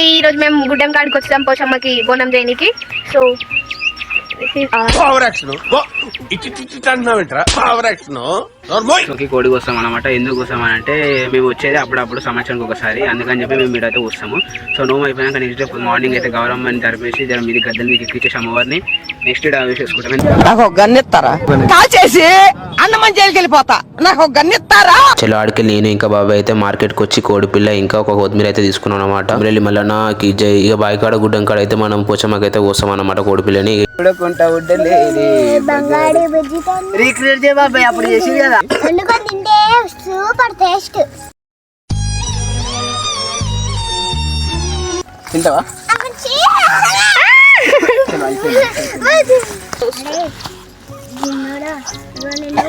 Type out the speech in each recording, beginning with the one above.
Family ఈ రోజు మేము గుడ్డెం కాడికి వచ్చాం పోషమ్మకి బోనం చేయనికి. సో కోడి కోస్తాం అనమాట. ఎందుకు కోస్తాం అని అంటే మేము వచ్చేది అప్పుడప్పుడు సంవత్సరానికి ఒకసారి, అందుకని చెప్పి మేము మీరైతే వస్తాము. సో నోము అయిపోయినాక నెక్స్ట్ డే మార్నింగ్ అయితే గౌరమ్మని తరిపేసి జర మీది గద్దెల మీకు ఎక్కించేసి అమ్మవారిని నెక్స్ట్ డే వేసేసుకుంటాం. నాకు ఒక గన్నెత్తారా కాల్చేసి అన్నమని జైలుకి వెళ్ళిపోతా, నాకు ఒక గన్నెత్తారా. చలో ఆడికి నేను ఇంకా బాబాయ్ అయితే మార్కెట్ కి వచ్చి కోడి పిల్ల ఇంకా ఒక కొత్తిమీర అయితే తీసుకున్నాం అనమాట. వెళ్ళి మళ్ళీ నాకు ఇక బాయికాడ గుడ్డం కాడ అయితే మనం పోచమ్మకైతే కోస్తాం అనమాట కోడి పిల్లని. రీక్రియేట్ చేయ బాబాయ్, అప్పుడు చేసింది కదా. Super taste. తింటావా?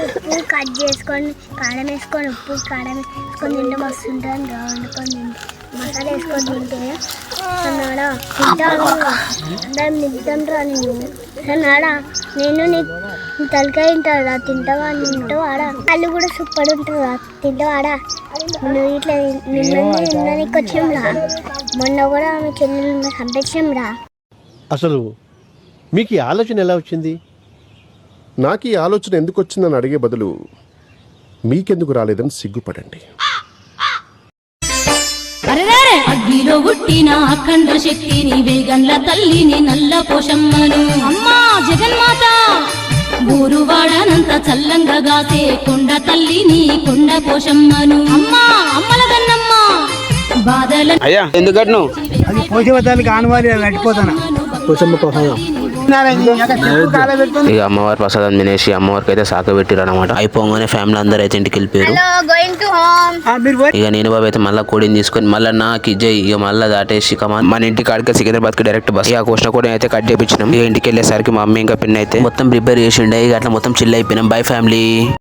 ఉప్పు కట్ చేసుకొని కారం వేసుకొని ఉప్పు కారం వేసుకొని తింటే మస్తు ఉంటుంది. వండుకొని మసాలా వేసుకొని తింటే అన్నాడా తింటాను నిద్దంటా అన్నాడా. నేను నీ తలకాయ తింటాడా తింటావా తింటావాడా. వాళ్ళు కూడా సూపర్ ఉంటుందా తింటావాడా. నువ్వు ఇట్లా నిన్నకి వచ్చాంరా, మొన్న కూడా ఆమె చెల్లెలు చంపేసాంరా. అసలు మీకు ఈ ఆలోచన ఎలా వచ్చింది? నాకు ఈ ఆలోచన ఎందుకు వచ్చిందని అడిగే బదులు మీకెందుకు రాలేదని సిగ్గుపడండి. అగ్గిలో పుట్టిన అఖండ శక్తిని వేగండ్ల తల్లిని నల్ల పోషమ్మను అమ్మా జగన్మాత. ఊరువాడనంత చల్లంగా గాసే కొండ తల్లిని కొండ పోషమ్మను అమ్మా అమ్మల గన్నమ్మ. బాధల అయ్యా ఎందుకట్ను పోషవతానికి ఆనవాలి నడిపోతాను పోషమ్మ కోసం. ఇక అమ్మవారి ప్రసాదం తినేసి అమ్మవారికి అయితే సాక పెట్టిరు అనమాట. అయిపోగానే ఫ్యామిలీ అందరూ అయితే ఇంటికి వెళ్ళిపోయారు. ఇక నేను బాబు అయితే మళ్ళీ కోడిని తీసుకొని మళ్ళీ నాకు ఇజ్జయ్ ఇక మళ్ళీ దాటేసి మన ఇంటి కాడికి సికింద్రాబాద్ కి డైరెక్ట్ బస్. ఇక కోసిన కోడి అయితే కట్ చేయించినాం. ఇక ఇంటికి వెళ్ళేసరికి మా అమ్మ ఇంకా పిన్ అయితే మొత్తం ప్రిపేర్ చేసిండే. ఇక అట్లా మొత్తం చిల్ అయిపోయినాం. By family.